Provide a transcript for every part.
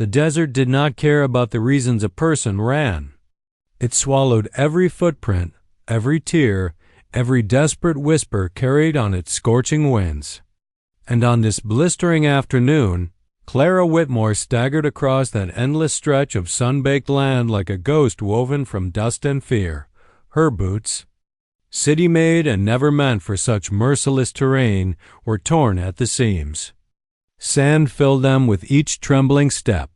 The desert did not care about the reasons a person ran. It swallowed every footprint, every tear, every desperate whisper carried on its scorching winds. And on this blistering afternoon, Clara Whitmore staggered across that endless stretch of sun-baked land like a ghost woven from dust and fear. Her boots, city-made and never meant for such merciless terrain, were torn at the seams. Sand filled them with each trembling step.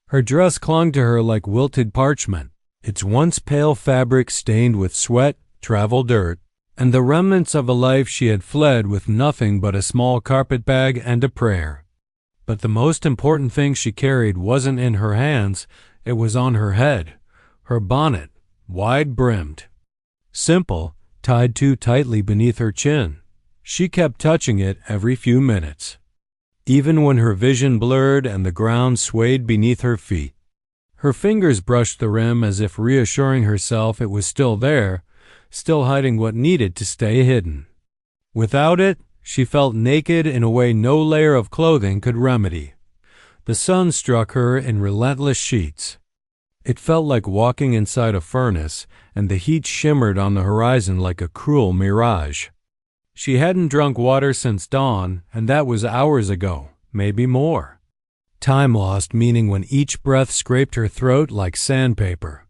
Her dress clung to her like wilted parchment, its once pale fabric stained with sweat, travel dirt, and the remnants of a life she had fled with nothing but a small carpet-bag and a prayer. But the most important thing she carried wasn't in her hands, it was on her head, her bonnet, wide-brimmed. Simple, tied too tightly beneath her chin. She kept touching it every few minutes, even when her vision blurred and the ground swayed beneath her feet. Her fingers brushed the rim as if reassuring herself it was still there, still hiding what needed to stay hidden. Without it, she felt naked in a way no layer of clothing could remedy. The sun struck her in relentless sheets. It felt like walking inside a furnace, and the heat shimmered on the horizon like a cruel mirage. She hadn't drunk water since dawn, and that was hours ago, maybe more. Time lost meaning when each breath scraped her throat like sandpaper.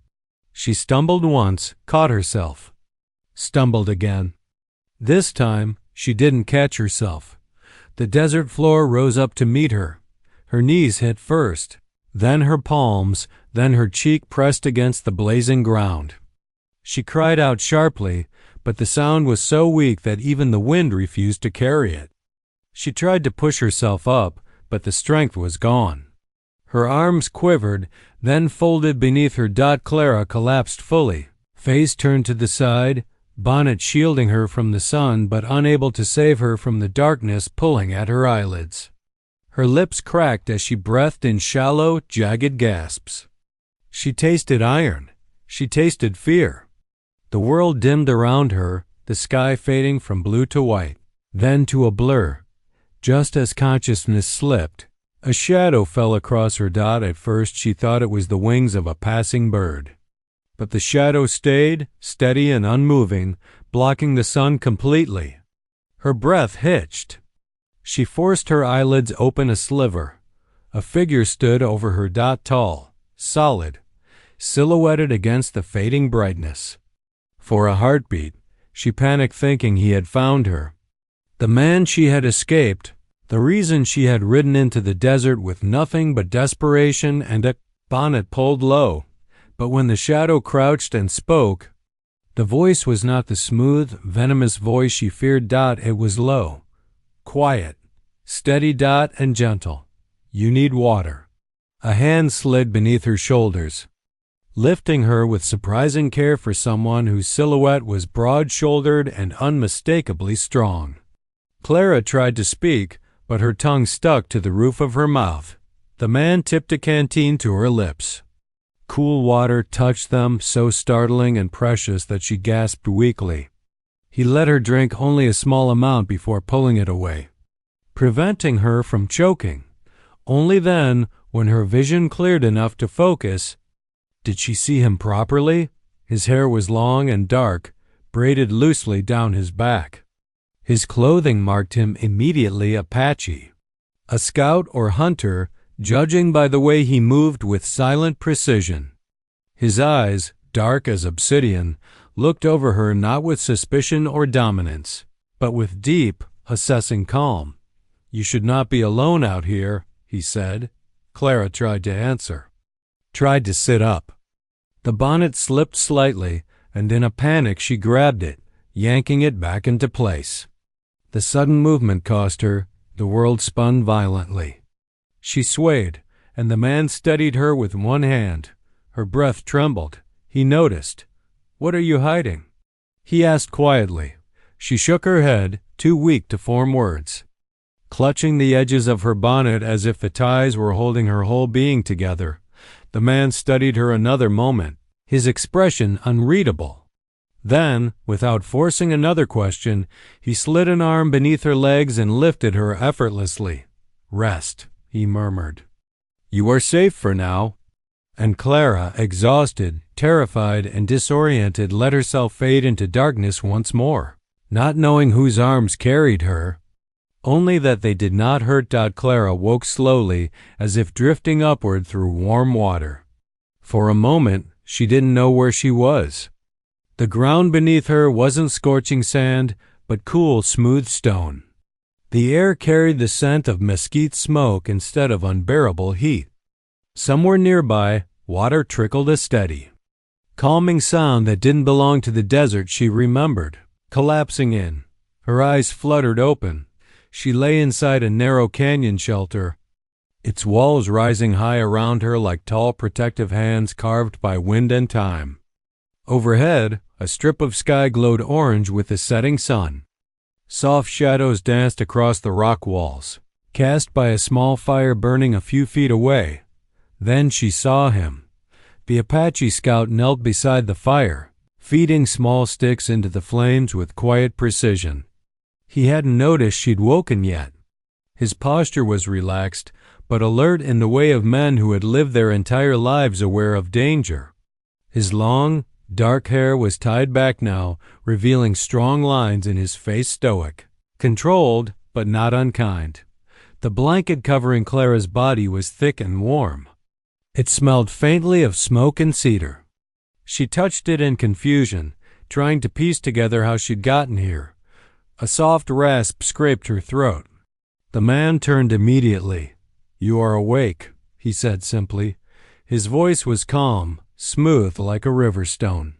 She stumbled once, caught herself. Stumbled again. This time, she didn't catch herself. The desert floor rose up to meet her. Her knees hit first, then her palms, then her cheek pressed against the blazing ground. She cried out sharply, but the sound was so weak that even the wind refused to carry it. She tried to push herself up, but the strength was gone. Her arms quivered, then folded beneath her. Clara collapsed fully, face turned to the side, bonnet shielding her from the sun but unable to save her from the darkness pulling at her eyelids. Her lips cracked as she breathed in shallow, jagged gasps. She tasted iron. She tasted fear. The world dimmed around her, the sky fading from blue to white, then to a blur. Just as consciousness slipped, a shadow fell across her. At first she thought it was the wings of a passing bird. But the shadow stayed, steady and unmoving, blocking the sun completely. Her breath hitched. She forced her eyelids open a sliver. A figure stood over her. Tall, solid, silhouetted against the fading brightness. For a heartbeat, she panicked thinking he had found her. The man she had escaped, the reason she had ridden into the desert with nothing but desperation and a bonnet pulled low. But when the shadow crouched and spoke, the voice was not the smooth, venomous voice she feared. It was low, quiet, steady. And gentle. You need water. A hand slid beneath her shoulders, lifting her with surprising care for someone whose silhouette was broad-shouldered and unmistakably strong. Clara tried to speak, but her tongue stuck to the roof of her mouth. The man tipped a canteen to her lips. Cool water touched them, so startling and precious that she gasped weakly. He let her drink only a small amount before pulling it away, preventing her from choking. Only then, when her vision cleared enough to focus, did she see him properly. His hair was long and dark, braided loosely down his back. His clothing marked him immediately Apache, a scout or hunter, judging by the way he moved with silent precision. His eyes, dark as obsidian, looked over her not with suspicion or dominance, but with deep, assessing calm. You should not be alone out here, he said. Clara tried to answer, tried to sit up. The bonnet slipped slightly, and in a panic she grabbed it, yanking it back into place. The sudden movement cost her. The world spun violently. She swayed, and the man steadied her with one hand. Her breath trembled. He noticed. "What are you hiding?" he asked quietly. She shook her head, too weak to form words. Clutching the edges of her bonnet as if the ties were holding her whole being together, the man studied her another moment, his expression unreadable. Then, without forcing another question, he slid an arm beneath her legs and lifted her effortlessly. "Rest," he murmured. You are safe for now." And Clara, exhausted, terrified, and disoriented, let herself fade into darkness once more, not knowing whose arms carried her. Only that they did not hurt. Clara woke slowly, as if drifting upward through warm water. For a moment, she didn't know where she was. The ground beneath her wasn't scorching sand, but cool, smooth stone. The air carried the scent of mesquite smoke instead of unbearable heat. Somewhere nearby, water trickled a steady, calming sound that didn't belong to the desert she remembered, collapsing in. Her eyes fluttered open. She lay inside a narrow canyon shelter, its walls rising high around her like tall protective hands carved by wind and time. Overhead, a strip of sky glowed orange with the setting sun. Soft shadows danced across the rock walls, cast by a small fire burning a few feet away. Then she saw him. The Apache scout knelt beside the fire, feeding small sticks into the flames with quiet precision. He hadn't noticed she'd woken yet. His posture was relaxed, but alert in the way of men who had lived their entire lives aware of danger. His long, dark hair was tied back now, revealing strong lines in his face, stoic, controlled, but not unkind. The blanket covering Clara's body was thick and warm. It smelled faintly of smoke and cedar. She touched it in confusion, trying to piece together how she'd gotten here. A soft rasp scraped her throat. The man turned immediately. "You are awake," he said simply. His voice was calm, smooth like a river stone.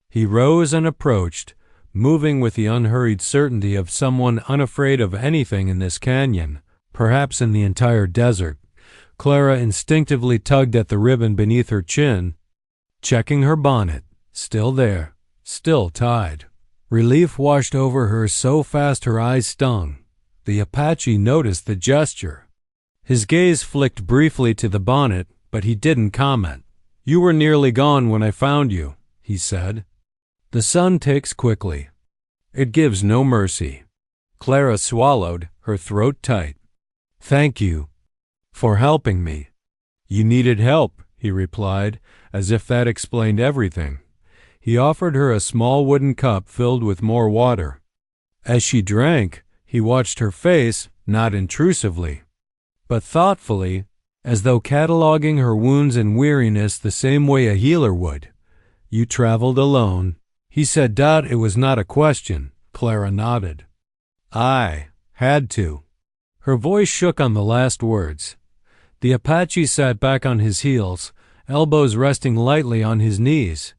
He rose and approached, moving with the unhurried certainty of someone unafraid of anything in this canyon, perhaps in the entire desert. Clara instinctively tugged at the ribbon beneath her chin, checking her bonnet. Still there, still tied. Relief washed over her so fast her eyes stung. The Apache noticed the gesture. His gaze flicked briefly to the bonnet, but he didn't comment. "You were nearly gone when I found you," he said. "The sun takes quickly. It gives no mercy." Clara swallowed, her throat tight. "Thank you for helping me." "You needed help," he replied, as if that explained everything. He offered her a small wooden cup filled with more water. As she drank, he watched her face, not intrusively, but thoughtfully, as though cataloging her wounds and weariness the same way a healer would. "You traveled alone," he said. It was not a question. Clara nodded. "I had to." Her voice shook on the last words. The Apache sat back on his heels, elbows resting lightly on his knees.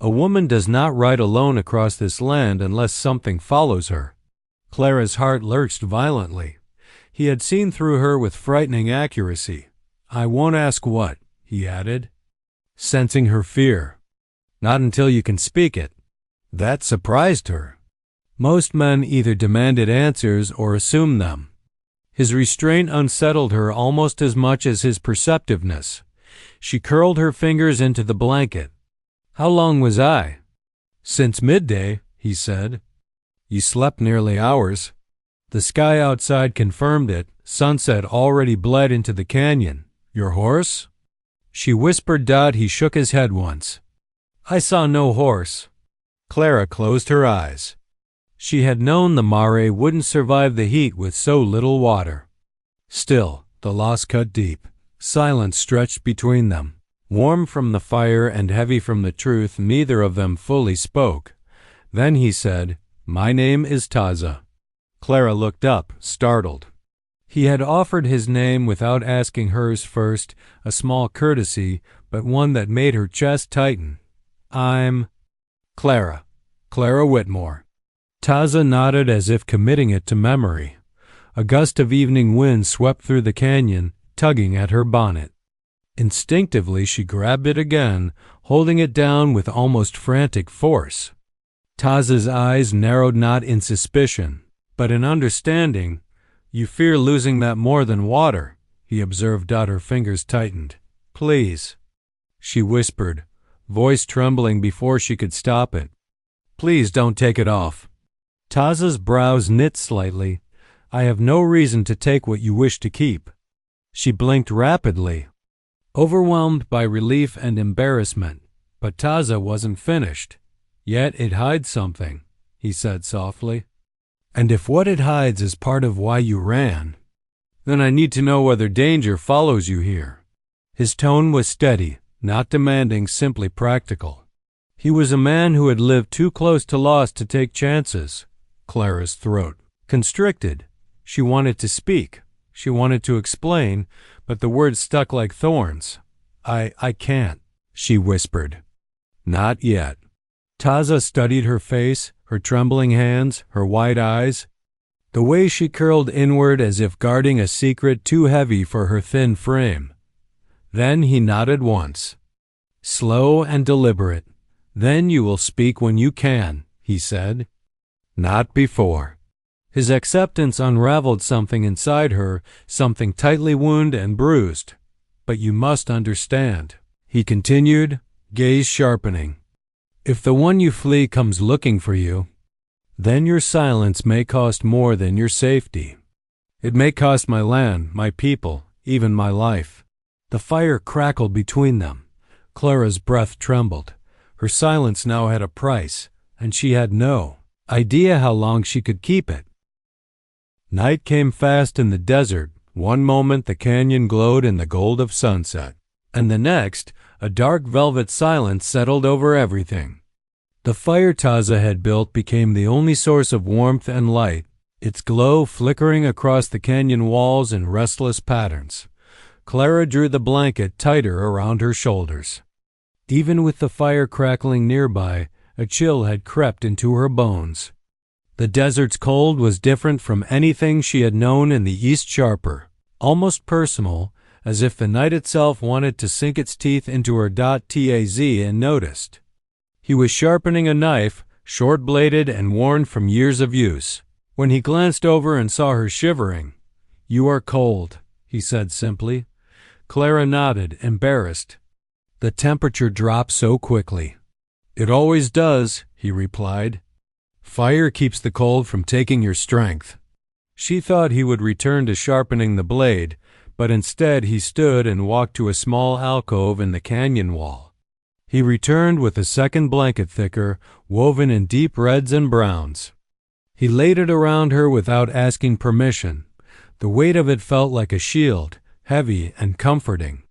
"A woman does not ride alone across this land unless something follows her." Clara's heart lurched violently. He had seen through her with frightening accuracy. "I won't ask what," he added, sensing her fear. "Not until you can speak it." That surprised her. Most men either demanded answers or assumed them. His restraint unsettled her almost as much as his perceptiveness. She curled her fingers into the blanket. "How long was I?" "Since midday," he said. "You slept nearly hours." The sky outside confirmed it. Sunset already bled into the canyon. "Your horse?" she whispered. He shook his head once. "I saw no horse." Clara closed her eyes. She had known the mare wouldn't survive the heat with so little water. Still, the loss cut deep. Silence stretched between them. Warm from the fire and heavy from the truth, neither of them fully spoke. Then he said, "My name is Taza." Clara looked up, startled. He had offered his name without asking hers first, a small courtesy, but one that made her chest tighten. "I'm Clara Whitmore." Taza nodded as if committing it to memory. A gust of evening wind swept through the canyon, tugging at her bonnet. Instinctively she grabbed it again, holding it down with almost frantic force. Taza's eyes narrowed not in suspicion, but in understanding. "You fear losing that more than water," he observed. Her fingers tightened. "Please," she whispered, voice trembling before she could stop it. "Please don't take it off." Taza's brows knit slightly. "I have no reason to take what you wish to keep." She blinked rapidly. overwhelmed by relief and embarrassment. But Taza wasn't finished. Yet it hides something, he said softly. And if what it hides is part of why you ran, then I need to know whether danger follows you here. His tone was steady, not demanding, simply practical. He was a man who had lived too close to loss to take chances. Clara's throat constricted. She wanted to speak. She wanted to explain, but the words stuck like thorns. I can't, she whispered. Not yet. Taza studied her face, her trembling hands, her wide eyes, the way she curled inward as if guarding a secret too heavy for her thin frame. Then he nodded once. Slow and deliberate. Then you will speak when you can, he said. Not before. His acceptance unraveled something inside her, something tightly wounded and bruised. But you must understand, he continued, gaze sharpening. If the one you flee comes looking for you, then your silence may cost more than your safety. It may cost my land, my people, even my life. The fire crackled between them. Clara's breath trembled. Her silence now had a price, and she had no idea how long she could keep it. Night came fast in the desert. One moment the canyon glowed in the gold of sunset, and the next a dark velvet silence settled over everything. The fire Taza had built became the only source of warmth and light, its glow flickering across the canyon walls in restless patterns. Clara drew the blanket tighter around her shoulders. Even with the fire crackling nearby, a chill had crept into her bones. The desert's cold was different from anything she had known in the East, sharper, almost personal, as if the night itself wanted to sink its teeth into her. Taz and noticed. He was sharpening a knife, short-bladed and worn from years of use. When he glanced over and saw her shivering, "You are cold," he said simply. Clara nodded, embarrassed. "The temperature dropped so quickly." "It always does," he replied. "Fire keeps the cold from taking your strength." She thought he would return to sharpening the blade, but instead he stood and walked to a small alcove in the canyon wall. He returned with a second blanket thicker, woven in deep reds and browns. He laid it around her without asking permission. The weight of it felt like a shield, heavy and comforting.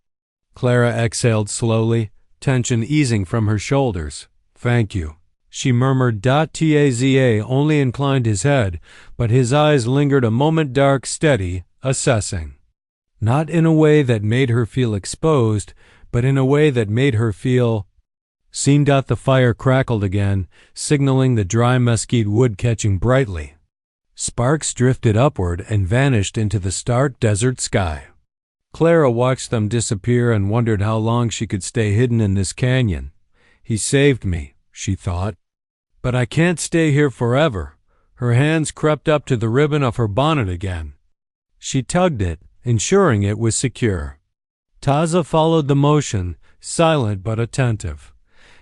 Clara exhaled slowly, tension easing from her shoulders. "Thank you," she murmured. Taza only inclined his head, but his eyes lingered a moment, dark, steady, assessing. Not in a way that made her feel exposed, but in a way that made her feel seen. The fire crackled again, signaling the dry mesquite wood catching brightly. Sparks drifted upward and vanished into the stark desert sky. Clara watched them disappear and wondered how long she could stay hidden in this canyon. "He saved me," she thought. "But I can't stay here forever." Her hands crept up to the ribbon of her bonnet again. She tugged it, ensuring it was secure. Taza followed the motion, silent but attentive.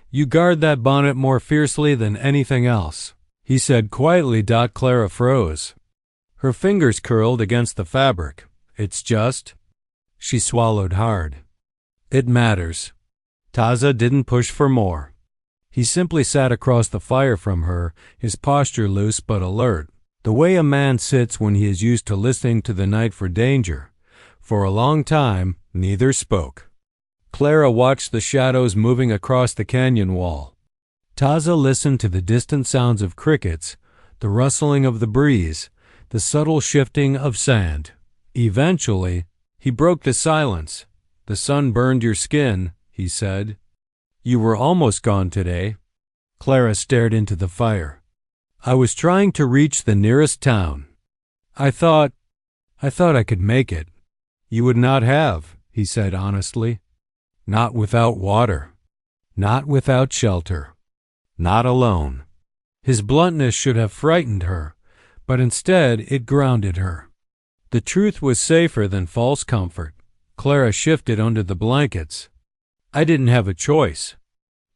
"You guard that bonnet more fiercely than anything else," he said quietly. Clara froze. Her fingers curled against the fabric. "It's just—" She swallowed hard. "It matters." Taza didn't push for more. He simply sat across the fire from her, his posture loose but alert, the way a man sits when he is used to listening to the night for danger. For a long time, neither spoke. Clara watched the shadows moving across the canyon wall. Taza listened to the distant sounds of crickets, the rustling of the breeze, the subtle shifting of sand. Eventually, he broke the silence. "The sun burned your skin," he said. "You were almost gone today." Clara stared into the fire. "I was trying to reach the nearest town. I thought I could make it." "You would not have," he said honestly. "Not without water. Not without shelter. Not alone." His bluntness should have frightened her, but instead it grounded her. The truth was safer than false comfort. Clara shifted under the blankets. "I didn't have a choice."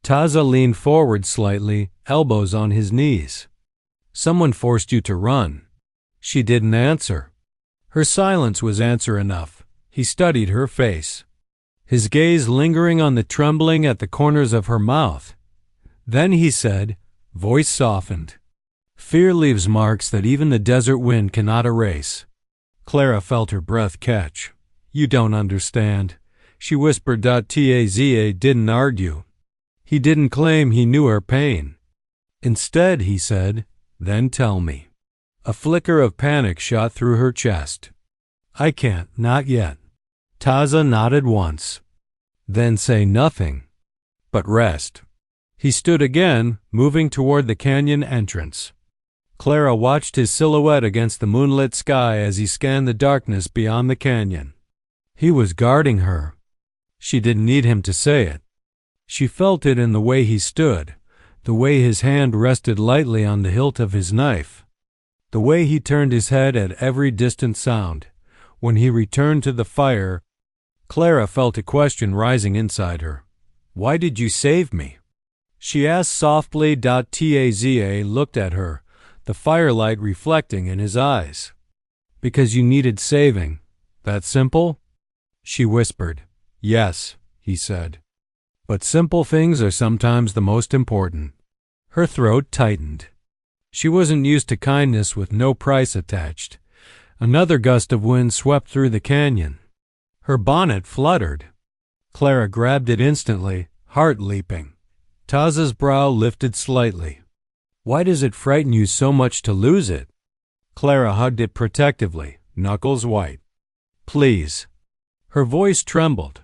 Taza leaned forward slightly, elbows on his knees. "Someone forced you to run." She didn't answer. Her silence was answer enough. He studied her face. his gaze lingering on the trembling at the corners of her mouth. Then he said, voice softened, "Fear leaves marks that even the desert wind cannot erase." Clara felt her breath catch. "You don't understand," she whispered. Taza didn't argue. He didn't claim he knew her pain. Instead, he said, "Then tell me." A flicker of panic shot through her chest. "I can't, not yet." Taza nodded once. "Then say nothing, but rest." He stood again, moving toward the canyon entrance. Clara watched his silhouette against the moonlit sky as he scanned the darkness beyond the canyon. He was guarding her. She didn't need him to say it. She felt it in the way he stood, the way his hand rested lightly on the hilt of his knife, the way he turned his head at every distant sound. When he returned to the fire, Clara felt a question rising inside her. "Why did you save me?" she asked softly. Taza looked at her, the firelight reflecting in his eyes. "Because you needed saving. That simple?" She whispered. "Yes," he said. "But simple things are sometimes the most important." Her throat tightened. She wasn't used to kindness with no price attached. Another gust of wind swept through the canyon. Her bonnet fluttered. Clara grabbed it instantly, heart leaping. Taza's brow lifted slightly. "Why does it frighten you so much to lose it?" Clara hugged it protectively, knuckles white. "Please." Her voice trembled.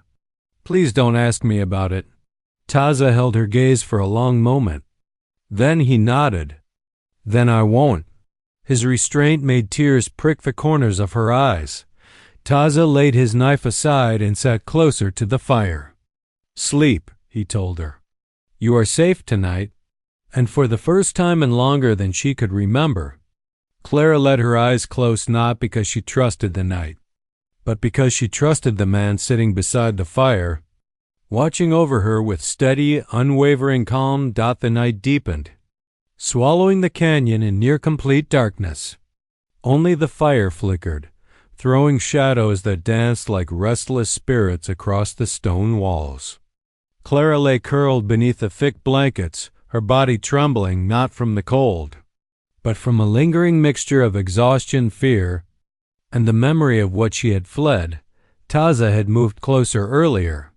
"Please don't ask me about it." Taza held her gaze for a long moment. Then he nodded. "Then I won't." His restraint made tears prick the corners of her eyes. Taza laid his knife aside and sat closer to the fire. "Sleep," he told her. "You are safe tonight." And for the first time in longer than she could remember, Clara let her eyes close, not because she trusted the night, but because she trusted the man sitting beside the fire, watching over her with steady, unwavering calm. The night deepened, swallowing the canyon in near-complete darkness. Only the fire flickered, throwing shadows that danced like restless spirits across the stone walls. Clara lay curled beneath the thick blankets, her body trembling not from the cold, but from a lingering mixture of exhaustion, fear, and the memory of what she had fled. Taza had moved closer earlier,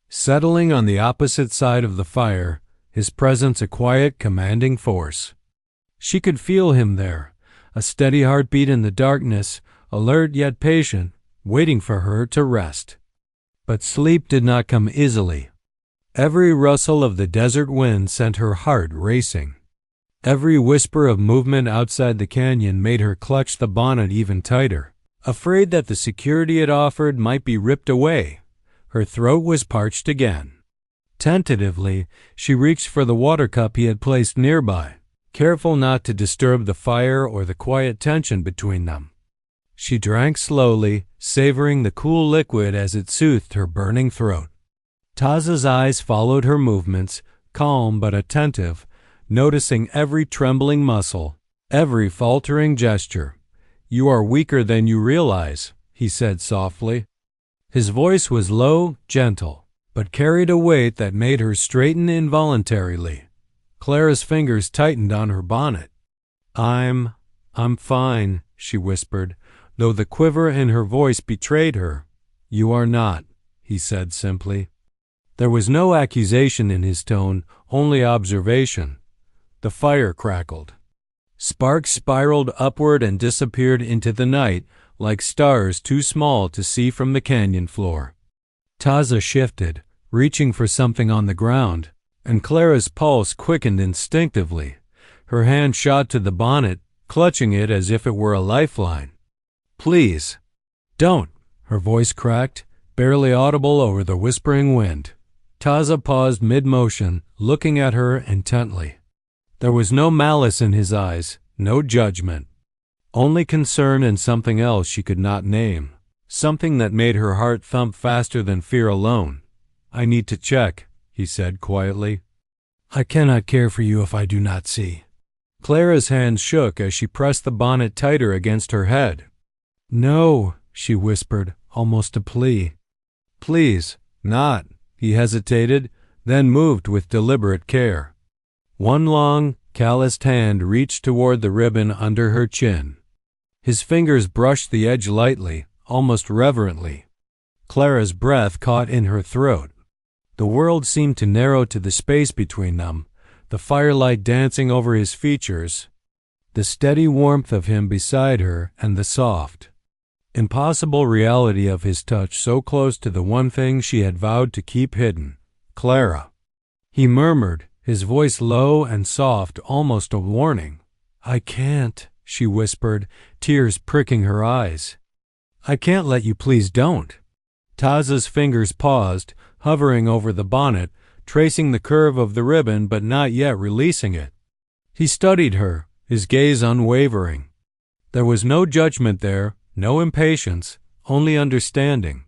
settling on the opposite side of the fire, his presence a quiet, commanding force. She could feel him there, a steady heartbeat in the darkness, alert yet patient, waiting for her to rest. But sleep did not come easily. Every rustle of the desert wind sent her heart racing. Every whisper of movement outside the canyon made her clutch the bonnet even tighter, afraid that the security it offered might be ripped away. Her throat was parched again. Tentatively, she reached for the water cup he had placed nearby, careful not to disturb the fire or the quiet tension between them. She drank slowly, savoring the cool liquid as it soothed her burning throat. Taza's eyes followed her movements, calm but attentive, noticing every trembling muscle, every faltering gesture. "You are weaker than you realize," he said softly. His voice was low, gentle, but carried a weight that made her straighten involuntarily. Clara's fingers tightened on her bonnet. I'm fine," she whispered, though the quiver in her voice betrayed her. "You are not," he said simply. There was no accusation in his tone, only observation. The fire crackled. Sparks spiraled upward and disappeared into the night like stars too small to see from the canyon floor. Taza shifted, reaching for something on the ground, and Clara's pulse quickened instinctively. Her hand shot to the bonnet, clutching it as if it were a lifeline. "Please, don't," her voice cracked, barely audible over the whispering wind. Taza paused mid-motion, looking at her intently. There was no malice in his eyes, no judgment, only concern and something else she could not name, something that made her heart thump faster than fear alone. "I need to check," he said quietly. "I cannot care for you if I do not see." Clara's hand shook as she pressed the bonnet tighter against her head. "No," she whispered, almost a plea. "Please, Not. He hesitated, then moved with deliberate care. One long, calloused hand reached toward the ribbon under her chin. His fingers brushed the edge lightly, almost reverently. Clara's breath caught in her throat. The world seemed to narrow to the space between them, the firelight dancing over his features, the steady warmth of him beside her, and the soft, impossible reality of his touch so close to the one thing she had vowed to keep hidden. Clara. He murmured, his voice low and soft, almost a warning. I can't, she whispered, tears pricking her eyes. I can't let you, please don't. Taza's fingers paused, hovering over the bonnet, tracing the curve of the ribbon but not yet releasing it. He studied her, his gaze unwavering. There was no judgment there, no impatience, only understanding.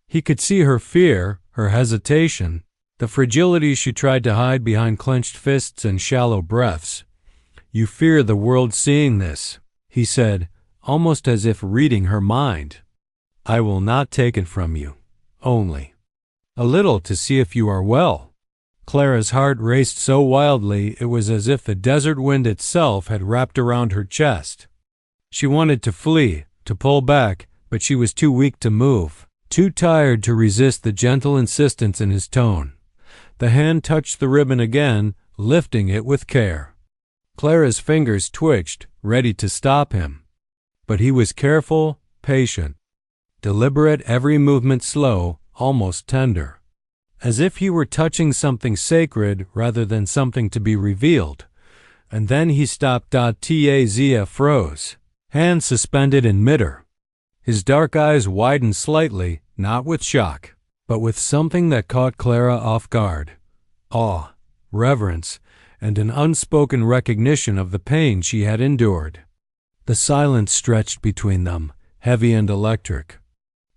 He could see her fear, her hesitation, the fragility she tried to hide behind clenched fists and shallow breaths. You fear the world seeing this, he said, almost as if reading her mind. I will not take it from you, only a little to see if you are well. Clara's heart raced so wildly it was as if the desert wind itself had wrapped around her chest. She wanted to flee, to pull back, but she was too weak to move, too tired to resist the gentle insistence in his tone. The hand touched the ribbon again, lifting it with care. Clara's fingers twitched, ready to stop him. But he was careful, patient, deliberate, every movement slow, almost tender, as if he were touching something sacred rather than something to be revealed. And then he stopped. Tazia froze, hands suspended in midair. His dark eyes widened slightly, not with shock, but with something that caught Clara off guard. Awe, reverence, and an unspoken recognition of the pain she had endured. The silence stretched between them, heavy and electric,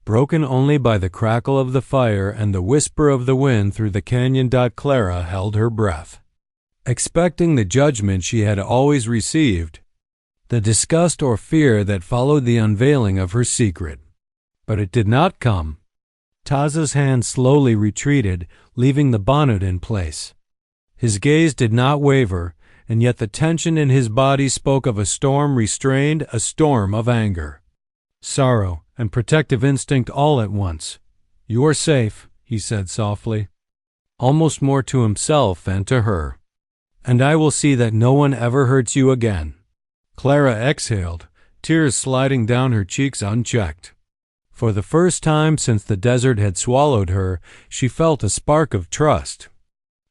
broken only by the crackle of the fire and the whisper of the wind through the canyon. Clara held her breath, expecting the judgment she had always received, the disgust or fear that followed the unveiling of her secret. But it did not come. Taza's hand slowly retreated, leaving the bonnet in place. His gaze did not waver, and yet the tension in his body spoke of a storm restrained, a storm of anger, sorrow, and protective instinct all at once. You are safe, he said softly, almost more to himself than to her. And I will see that no one ever hurts you again. Clara exhaled, tears sliding down her cheeks unchecked. For the first time since the desert had swallowed her, she felt a spark of trust.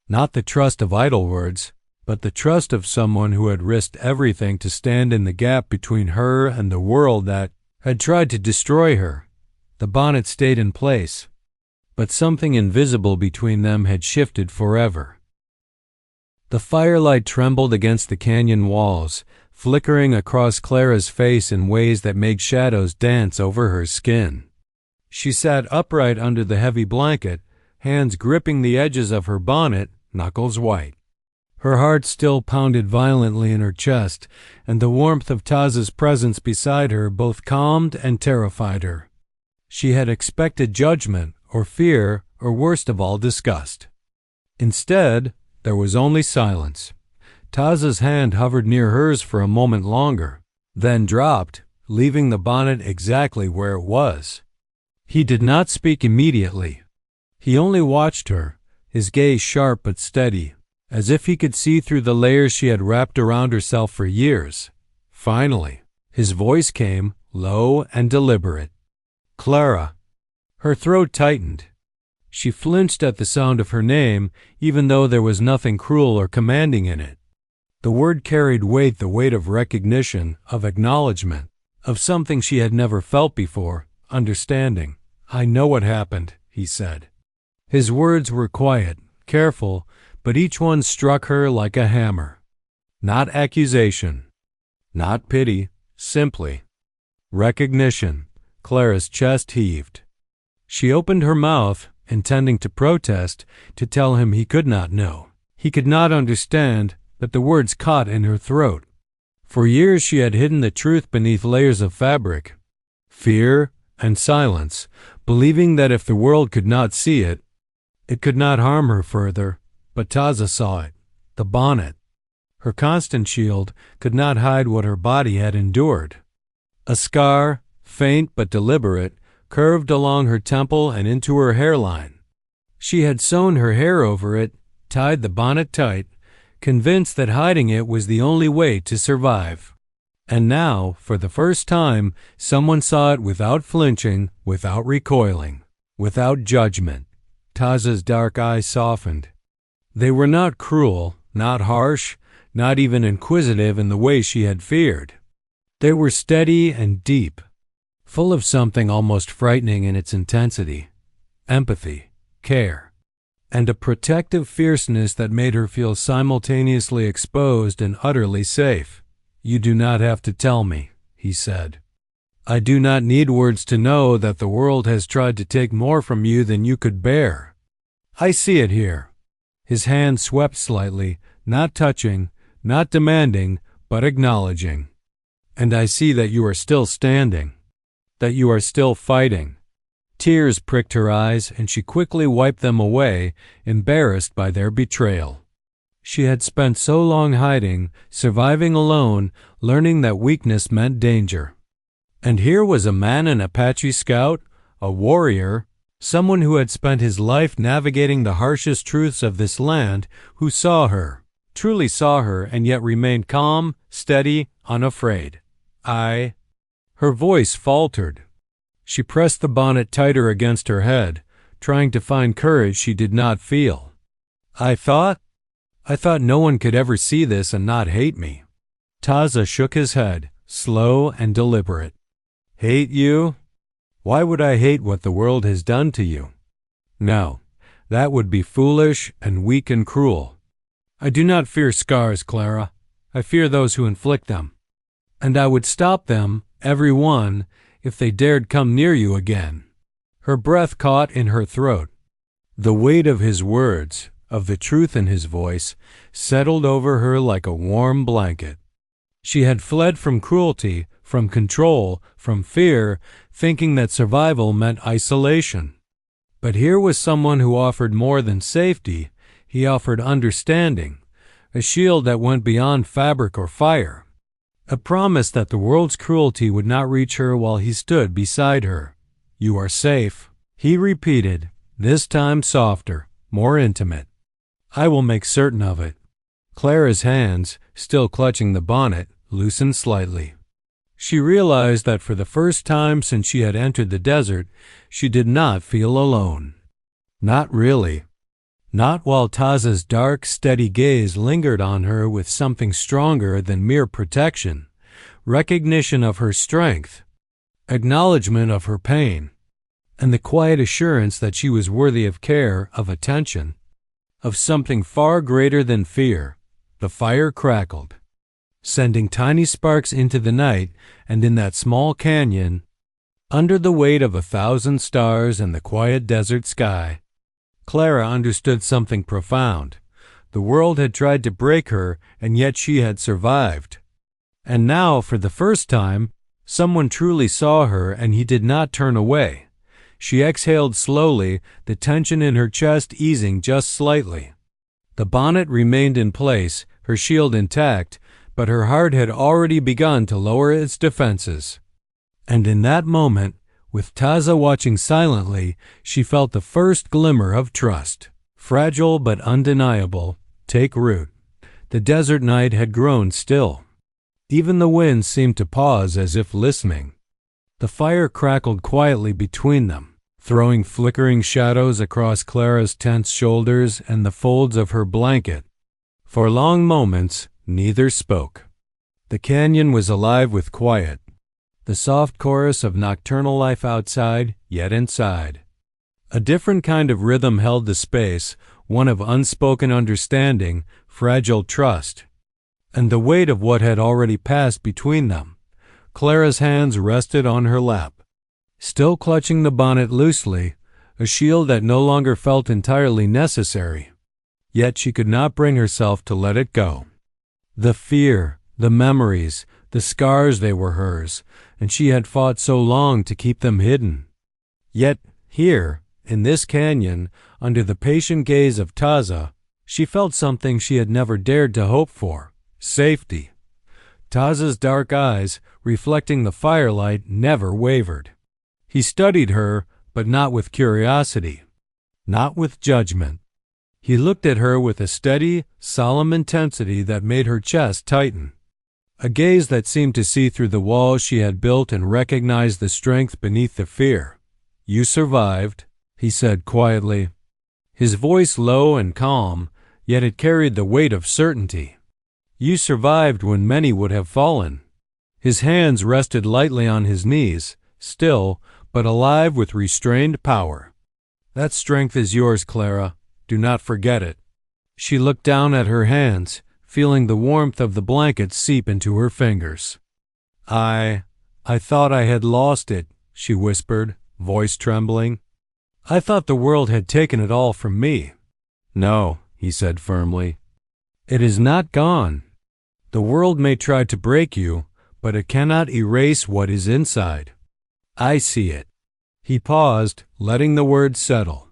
Not the trust of idle words, but the trust of someone who had risked everything to stand in the gap between her and the world that had tried to destroy her. The bonnet stayed in place, but something invisible between them had shifted forever. The firelight trembled against the canyon walls, flickering across Clara's face in ways that made shadows dance over her skin. She sat upright under the heavy blanket, hands gripping the edges of her bonnet, knuckles white. Her heart still pounded violently in her chest, and the warmth of Taza's presence beside her both calmed and terrified her. She had expected judgment, or fear, or worst of all, disgust. Instead, there was only silence. Taza's hand hovered near hers for a moment longer, then dropped, leaving the bonnet exactly where it was. He did not speak immediately. He only watched her, his gaze sharp but steady, as if he could see through the layers she had wrapped around herself for years. Finally, his voice came, low and deliberate. Clara. Her throat tightened. She flinched at the sound of her name, even though there was nothing cruel or commanding in it. The word carried weight, the weight of recognition, of acknowledgement, of something she had never felt before, understanding. I know what happened, he said. His words were quiet, careful, but each one struck her like a hammer. Not accusation, not pity, simply recognition. Clara's chest heaved. She opened her mouth, intending to protest, to tell him he could not know. He could not understand, but the words caught in her throat. For years she had hidden the truth beneath layers of fabric, fear and silence, believing that if the world could not see it, It could not harm her further, but Taza saw it. The bonnet. Her constant shield could not hide what her body had endured. A scar, faint but deliberate, curved along her temple and into her hairline. She had sewn her hair over it, tied the bonnet tight, convinced that hiding it was the only way to survive. And now, for the first time, someone saw it without flinching, without recoiling, without judgment. Taza's dark eyes softened. They were not cruel, not harsh, not even inquisitive in the way she had feared. They were steady and deep, full of something almost frightening in its intensity, empathy, care, and a protective fierceness that made her feel simultaneously exposed and utterly safe. "You do not have to tell me," he said. "I do not need words to know that the world has tried to take more from you than you could bear. I see it here." His hand swept slightly, not touching, not demanding, but acknowledging. "And I see that you are still standing, that you are still fighting." Tears pricked her eyes, and she quickly wiped them away, embarrassed by their betrayal. She had spent so long hiding, surviving alone, learning that weakness meant danger. And here was a man, an Apache scout, a warrior, someone who had spent his life navigating the harshest truths of this land, who saw her, truly saw her, and yet remained calm, steady, unafraid. Her voice faltered. She pressed the bonnet tighter against her head, trying to find courage she did not feel. I thought no one could ever see this and not hate me." Taza shook his head, slow and deliberate. "Hate you? Why would I hate what the world has done to you? No, that would be foolish and weak and cruel. I do not fear scars, Clara. I fear those who inflict them. And I would stop them, every one, if they dared come near you again." Her breath caught in her throat. The weight of his words, of the truth in his voice, settled over her like a warm blanket. She had fled from cruelty, from control, from fear, thinking that survival meant isolation. But here was someone who offered more than safety. He offered understanding, a shield that went beyond fabric or fire, a promise that the world's cruelty would not reach her while he stood beside her. "You are safe," he repeated, this time softer, more intimate. "I will make certain of it." Clara's hands, still clutching the bonnet, loosened slightly. She realized that for the first time since she had entered the desert, she did not feel alone. Not really. Not while Taza's dark, steady gaze lingered on her with something stronger than mere protection, recognition of her strength, acknowledgement of her pain, and the quiet assurance that she was worthy of care, of attention, of something far greater than fear. The fire crackled, sending tiny sparks into the night, and in that small canyon, under the weight of 1,000 stars and the quiet desert sky, Clara understood something profound. The world had tried to break her, and yet she had survived. And now, for the first time, someone truly saw her, and he did not turn away. She exhaled slowly, the tension in her chest easing just slightly. The bonnet remained in place, her shield intact, but her heart had already begun to lower its defenses. And in that moment, with Taza watching silently, she felt the first glimmer of trust, fragile but undeniable, take root. The desert night had grown still. Even the wind seemed to pause as if listening. The fire crackled quietly between them, throwing flickering shadows across Clara's tense shoulders and the folds of her blanket. For long moments, neither spoke. The canyon was alive with quiet, the soft chorus of nocturnal life outside, yet inside. A different kind of rhythm held the space, one of unspoken understanding, fragile trust, and the weight of what had already passed between them. Clara's hands rested on her lap, still clutching the bonnet loosely, a shield that no longer felt entirely necessary. Yet she could not bring herself to let it go. The fear, the memories, the scars, they were hers, and she had fought so long to keep them hidden. Yet here, in this canyon, under the patient gaze of Taza, she felt something she had never dared to hope for: safety. Taza's dark eyes, reflecting the firelight, never wavered. He studied her, but not with curiosity, not with judgment. He looked at her with a steady, solemn intensity that made her chest tighten. A gaze that seemed to see through the walls she had built and recognize the strength beneath the fear. "You survived," he said quietly. His voice low and calm, yet it carried the weight of certainty. "You survived when many would have fallen." His hands rested lightly on his knees, still, but alive with restrained power. "That strength is yours, Clara. Do not forget it." She looked down at her hands, feeling the warmth of the blanket seep into her fingers. I thought I had lost it," she whispered, voice trembling. "I thought the world had taken it all from me." "No," he said firmly. "It is not gone. The world may try to break you, but it cannot erase what is inside. I see it." He paused, letting the words settle.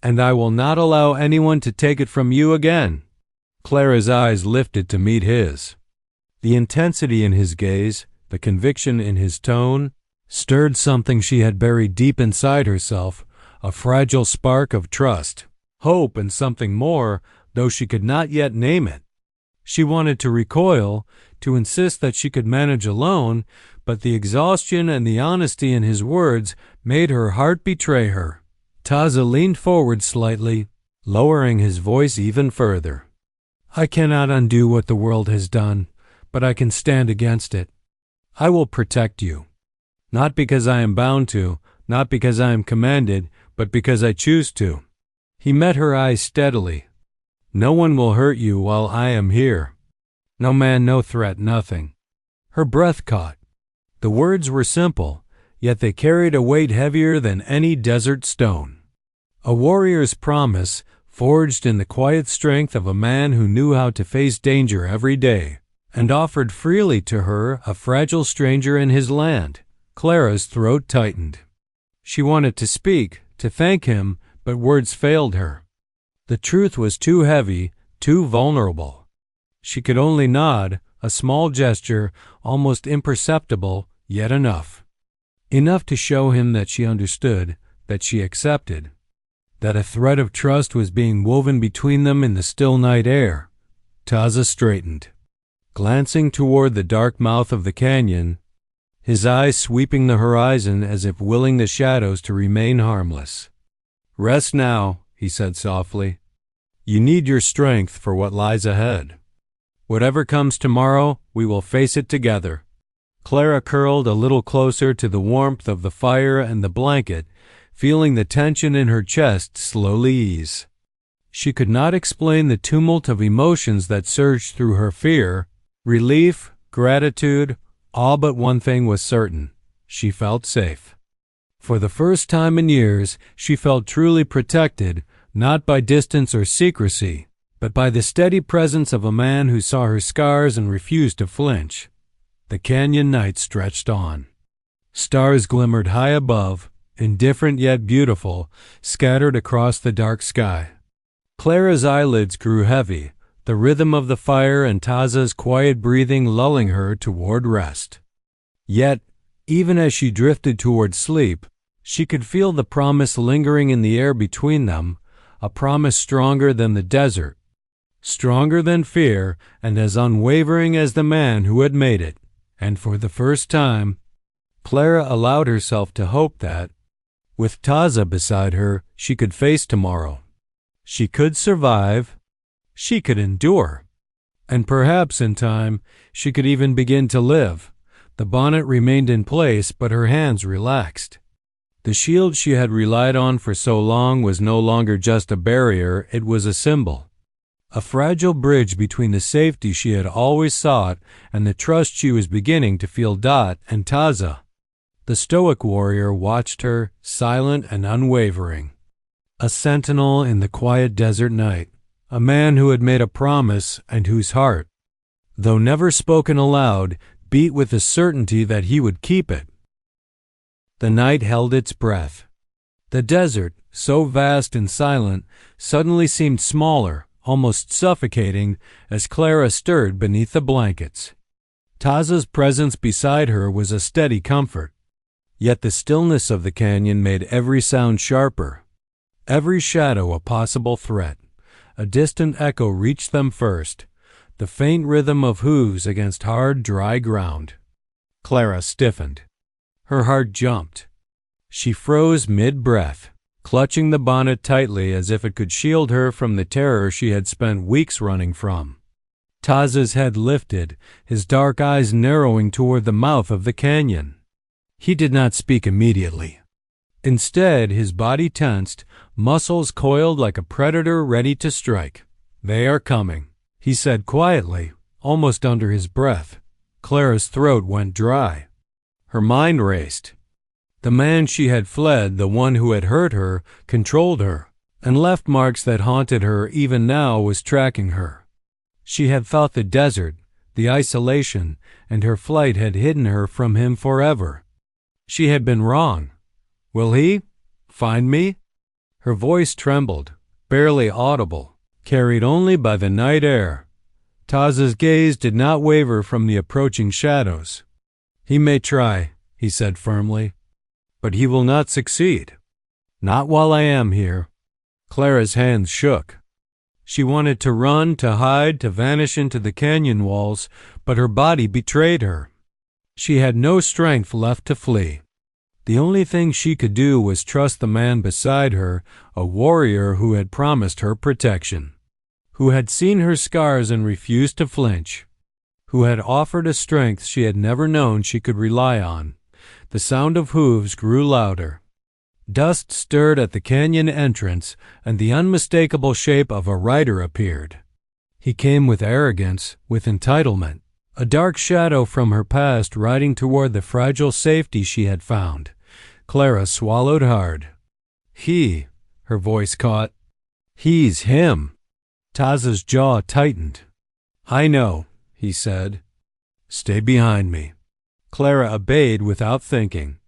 "And I will not allow anyone to take it from you again." Clara's eyes lifted to meet his. The intensity in his gaze, the conviction in his tone, stirred something she had buried deep inside herself, a fragile spark of trust, hope, and something more, though she could not yet name it. She wanted to recoil, to insist that she could manage alone, but the exhaustion and the honesty in his words made her heart betray her. Taza leaned forward slightly, lowering his voice even further. "I cannot undo what the world has done, but I can stand against it. I will protect you. Not because I am bound to, not because I am commanded, but because I choose to." He met her eyes steadily. "No one will hurt you while I am here. No man, no threat, nothing." Her breath caught. The words were simple, yet they carried a weight heavier than any desert stone. A warrior's promise, forged in the quiet strength of a man who knew how to face danger every day, and offered freely to her, a fragile stranger in his land. Clara's throat tightened. She wanted to speak, to thank him, but words failed her. The truth was too heavy, too vulnerable. She could only nod, a small gesture, almost imperceptible, yet enough. Enough to show him that she understood, that she accepted, that a thread of trust was being woven between them in the still night air. Taza straightened, glancing toward the dark mouth of the canyon, his eyes sweeping the horizon as if willing the shadows to remain harmless. "Rest now," he said softly. "You need your strength for what lies ahead. Whatever comes tomorrow, we will face it together." Clara curled a little closer to the warmth of the fire and the blanket, feeling the tension in her chest slowly ease. She could not explain the tumult of emotions that surged through her: fear, relief, gratitude. All but one thing was certain: she felt safe. For the first time in years, she felt truly protected, not by distance or secrecy, but by the steady presence of a man who saw her scars and refused to flinch. The canyon night stretched on. Stars glimmered high above, indifferent yet beautiful, scattered across the dark sky. Clara's eyelids grew heavy, the rhythm of the fire and Taza's quiet breathing lulling her toward rest. Yet, even as she drifted toward sleep, she could feel the promise lingering in the air between them, a promise stronger than the desert, stronger than fear, and as unwavering as the man who had made it. And for the first time, Clara allowed herself to hope that, with Taza beside her, she could face tomorrow. She could survive. She could endure. And perhaps in time, she could even begin to live. The bonnet remained in place, but her hands relaxed. The shield she had relied on for so long was no longer just a barrier, it was a symbol. A fragile bridge between the safety she had always sought and the trust she was beginning to feel. And Taza, the stoic warrior, watched her, silent and unwavering. A sentinel in the quiet desert night, a man who had made a promise and whose heart, though never spoken aloud, beat with the certainty that he would keep it. The night held its breath. The desert, so vast and silent, suddenly seemed smaller, almost suffocating, as Clara stirred beneath the blankets. Taza's presence beside her was a steady comfort. Yet the stillness of the canyon made every sound sharper, every shadow a possible threat. A distant echo reached them first, the faint rhythm of hooves against hard, dry ground. Clara stiffened. Her heart jumped. She froze mid-breath, clutching the bonnet tightly as if it could shield her from the terror she had spent weeks running from. Taza's head lifted, his dark eyes narrowing toward the mouth of the canyon. He did not speak immediately. Instead, his body tensed, muscles coiled like a predator ready to strike. "They are coming," he said quietly, almost under his breath. Clara's throat went dry. Her mind raced. The man she had fled, the one who had hurt her, controlled her, and left marks that haunted her even now was tracking her. She had thought the desert, the isolation, and her flight had hidden her from him forever. She had been wrong. Will he find me? Her voice trembled, barely audible, carried only by the night air. Taza's gaze did not waver from the approaching shadows. "He may try," he said firmly, "but he will not succeed. Not while I am here." Clara's hands shook. She wanted to run, to hide, to vanish into the canyon walls, but her body betrayed her. She had no strength left to flee. The only thing she could do was trust the man beside her, a warrior who had promised her protection, who had seen her scars and refused to flinch, who had offered a strength she had never known she could rely on. The sound of hooves grew louder. Dust stirred at the canyon entrance, and the unmistakable shape of a rider appeared. He came with arrogance, with entitlement, a dark shadow from her past riding toward the fragile safety she had found. Clara swallowed hard. "He," her voice caught. "He's him." Taza's jaw tightened. "I know," he said. "Stay behind me." Clara obeyed without thinking.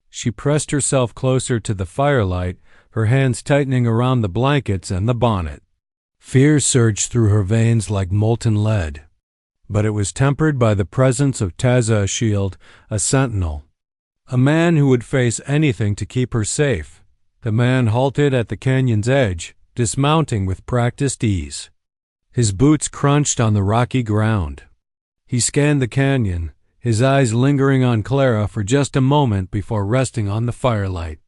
She pressed herself closer to the firelight, her hands tightening around the blankets and the bonnet. Fear surged through her veins like molten lead, but it was tempered by the presence of Taza Ashield, a sentinel, a man who would face anything to keep her safe. The man halted at the canyon's edge, dismounting with practiced ease. His boots crunched on the rocky ground. He scanned the canyon, his eyes lingering on Clara for just a moment before resting on the firelight.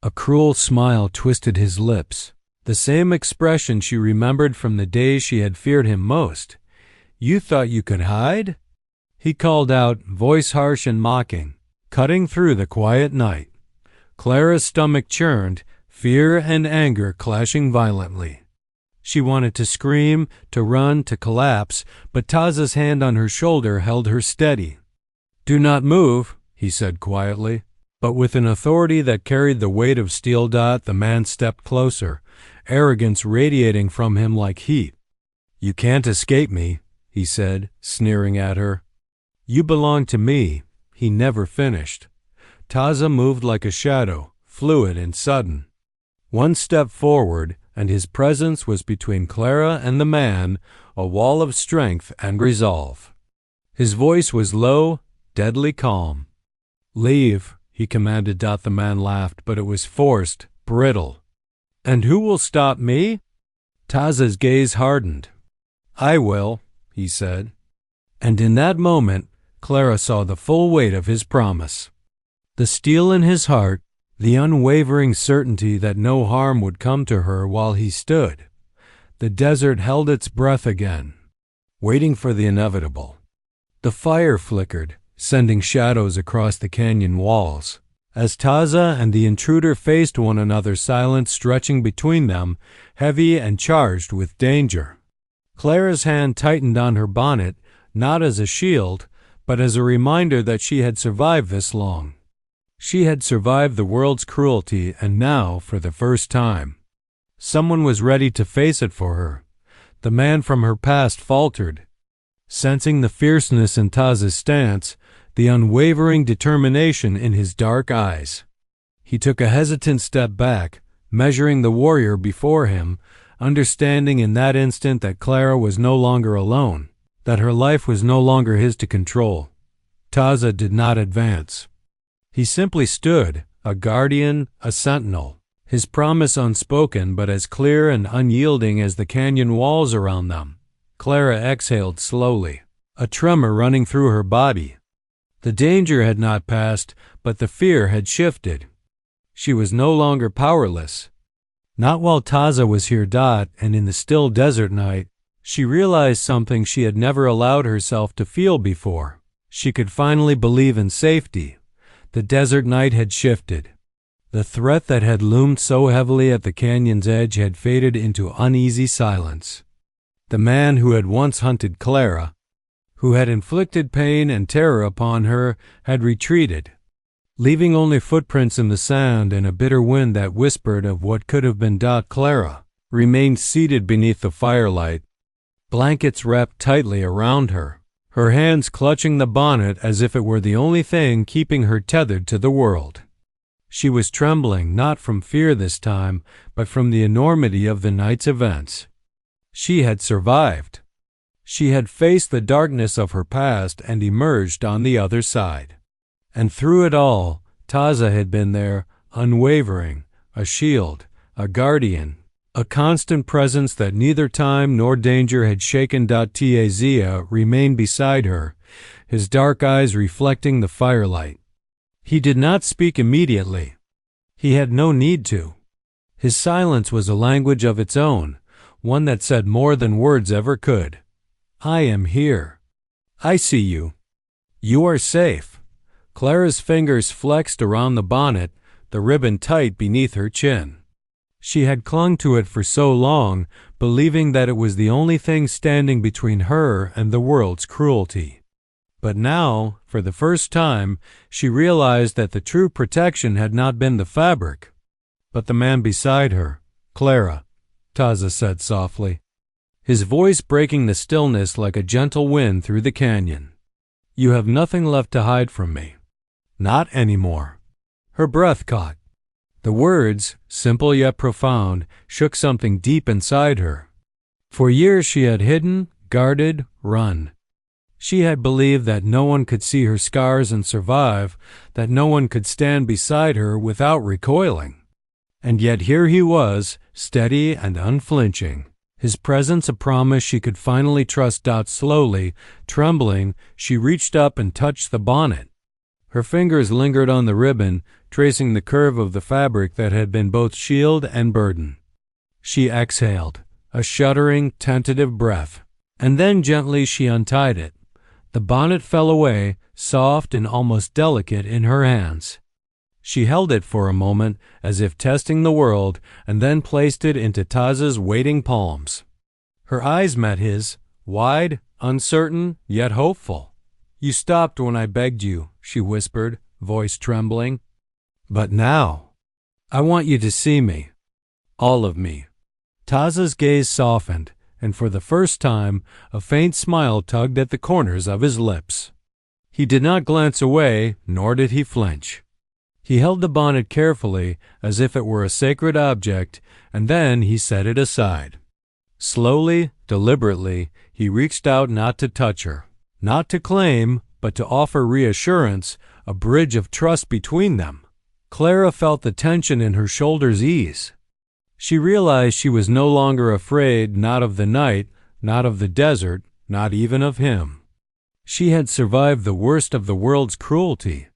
A cruel smile twisted his lips, the same expression she remembered from the days she had feared him most. "You thought you could hide?" he called out, voice harsh and mocking, cutting through the quiet night. Clara's stomach churned, fear and anger clashing violently. She wanted to scream, to run, to collapse, but Taza's hand on her shoulder held her steady. "Do not move," he said quietly, but with an authority that carried the weight of steel. The man stepped closer, arrogance radiating from him like heat. "You can't escape me," he said, sneering at her. "You belong to me." He never finished. Taza moved like a shadow, fluid and sudden. One step forward, and his presence was between Clara and the man, a wall of strength and resolve. His voice was low, deadly calm. "Leave," he commanded. The man laughed, but it was forced, brittle. "And who will stop me?" Taza's gaze hardened. "I will," he said. And in that moment, Clara saw the full weight of his promise. The steel in his heart, the unwavering certainty that no harm would come to her while he stood. The desert held its breath again, waiting for the inevitable. The fire flickered, sending shadows across the canyon walls. As Taza and the intruder faced one another, silence stretching between them, heavy and charged with danger. Clara's hand tightened on her bonnet, not as a shield, but as a reminder that she had survived this long. She had survived the world's cruelty, and now, for the first time, someone was ready to face it for her. The man from her past faltered. Sensing the fierceness in Taza's stance, the unwavering determination in his dark eyes, he took a hesitant step back, measuring the warrior before him, understanding in that instant that Clara was no longer alone, that her life was no longer his to control. Taza did not advance. He simply stood, a guardian, a sentinel, his promise unspoken but as clear and unyielding as the canyon walls around them. Clara exhaled slowly, a tremor running through her body. The danger had not passed, but the fear had shifted. She was no longer powerless. Not while Taza was here. And in the still desert night, she realized something she had never allowed herself to feel before. She could finally believe in safety. The desert night had shifted. The threat that had loomed so heavily at the canyon's edge had faded into uneasy silence. The man who had once hunted Clara, who had inflicted pain and terror upon her, had retreated, leaving only footprints in the sand and a bitter wind that whispered of what could have been. Clara remained seated beneath the firelight, blankets wrapped tightly around her, her hands clutching the bonnet as if it were the only thing keeping her tethered to the world. She was trembling, not from fear this time, but from the enormity of the night's events. She had survived. She had faced the darkness of her past and emerged on the other side. And through it all, Taza had been there, unwavering, a shield, a guardian, a constant presence that neither time nor danger had shaken. Taza remained beside her, his dark eyes reflecting the firelight. He did not speak immediately. He had no need to. His silence was a language of its own, one that said more than words ever could. I am here. I see you. You are safe. Clara's fingers flexed around the bonnet, the ribbon tight beneath her chin. She had clung to it for so long, believing that it was the only thing standing between her and the world's cruelty. But now, for the first time, she realized that the true protection had not been the fabric, but the man beside her. Clara, Taza said softly, his voice breaking the stillness like a gentle wind through the canyon. You have nothing left to hide from me. Not anymore. Her breath caught. The words, simple yet profound, shook something deep inside her. For years she had hidden, guarded, run. She had believed that no one could see her scars and survive, that no one could stand beside her without recoiling. And yet here he was, steady and unflinching, his presence a promise she could finally trust. Slowly, trembling, she reached up and touched the bonnet. Her fingers lingered on the ribbon, tracing the curve of the fabric that had been both shield and burden. She exhaled, a shuddering, tentative breath, and then gently she untied it. The bonnet fell away, soft and almost delicate in her hands. She held it for a moment, as if testing the world, and then placed it into Taza's waiting palms. Her eyes met his, wide, uncertain, yet hopeful. You stopped when I begged you, she whispered, voice trembling. But now, I want you to see me. All of me. Taza's gaze softened, and for the first time, a faint smile tugged at the corners of his lips. He did not glance away, nor did he flinch. He held the bonnet carefully, as if it were a sacred object, and then he set it aside. Slowly, deliberately, he reached out not to touch her, not to claim, but to offer reassurance, a bridge of trust between them. Clara felt the tension in her shoulders ease. She realized she was no longer afraid, not of the night, not of the desert, not even of him. She had survived the worst of the world's cruelty.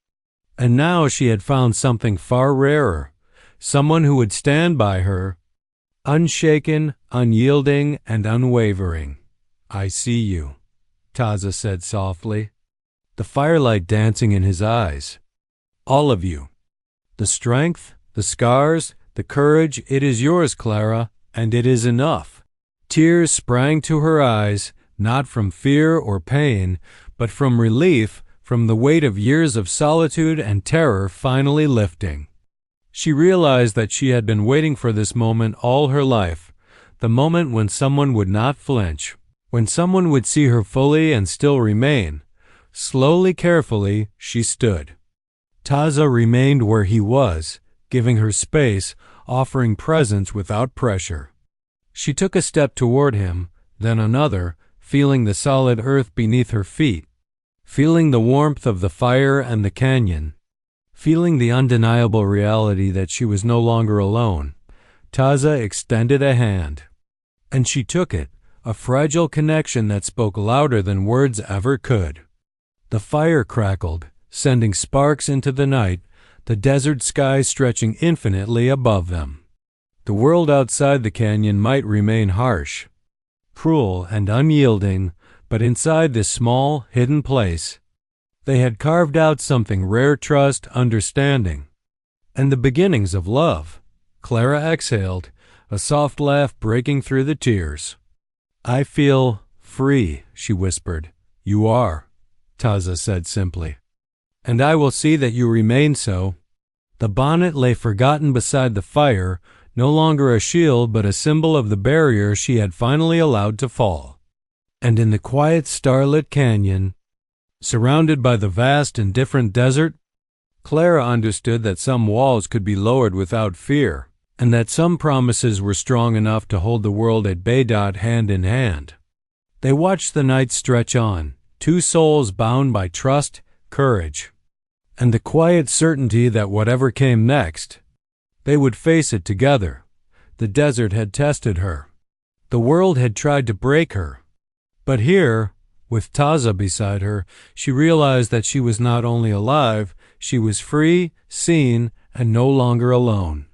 And now she had found something far rarer, someone who would stand by her, unshaken, unyielding, and unwavering. I see you, Taza said softly, the firelight dancing in his eyes. All of you. The strength, the scars, the courage, it is yours, Clara, and it is enough. Tears sprang to her eyes, not from fear or pain, but from relief, from the weight of years of solitude and terror finally lifting. She realized that she had been waiting for this moment all her life, the moment when someone would not flinch, when someone would see her fully and still remain. Slowly, carefully, she stood. Taza remained where he was, giving her space, offering presence without pressure. She took a step toward him, then another, feeling the solid earth beneath her feet, feeling the warmth of the fire and the canyon, feeling the undeniable reality that she was no longer alone. Taza extended a hand, and she took it, a fragile connection that spoke louder than words ever could. The fire crackled, sending sparks into the night, the desert sky stretching infinitely above them. The world outside the canyon might remain harsh, cruel and unyielding, but inside this small, hidden place, they had carved out something rare: trust, understanding, and the beginnings of love. Clara exhaled, a soft laugh breaking through the tears. "I feel free," she whispered. "You are," Taza said simply. "And I will see that you remain so." The bonnet lay forgotten beside the fire, no longer a shield but a symbol of the barrier she had finally allowed to fall. And in the quiet starlit canyon, surrounded by the vast and different desert, Clara understood that some walls could be lowered without fear, and that some promises were strong enough to hold the world at bay. Hand in hand, they watched the night stretch on, two souls bound by trust, courage, and the quiet certainty that whatever came next, they would face it together. The desert had tested her. The world had tried to break her. But here, with Taza beside her, she realized that she was not only alive, she was free, seen, and no longer alone.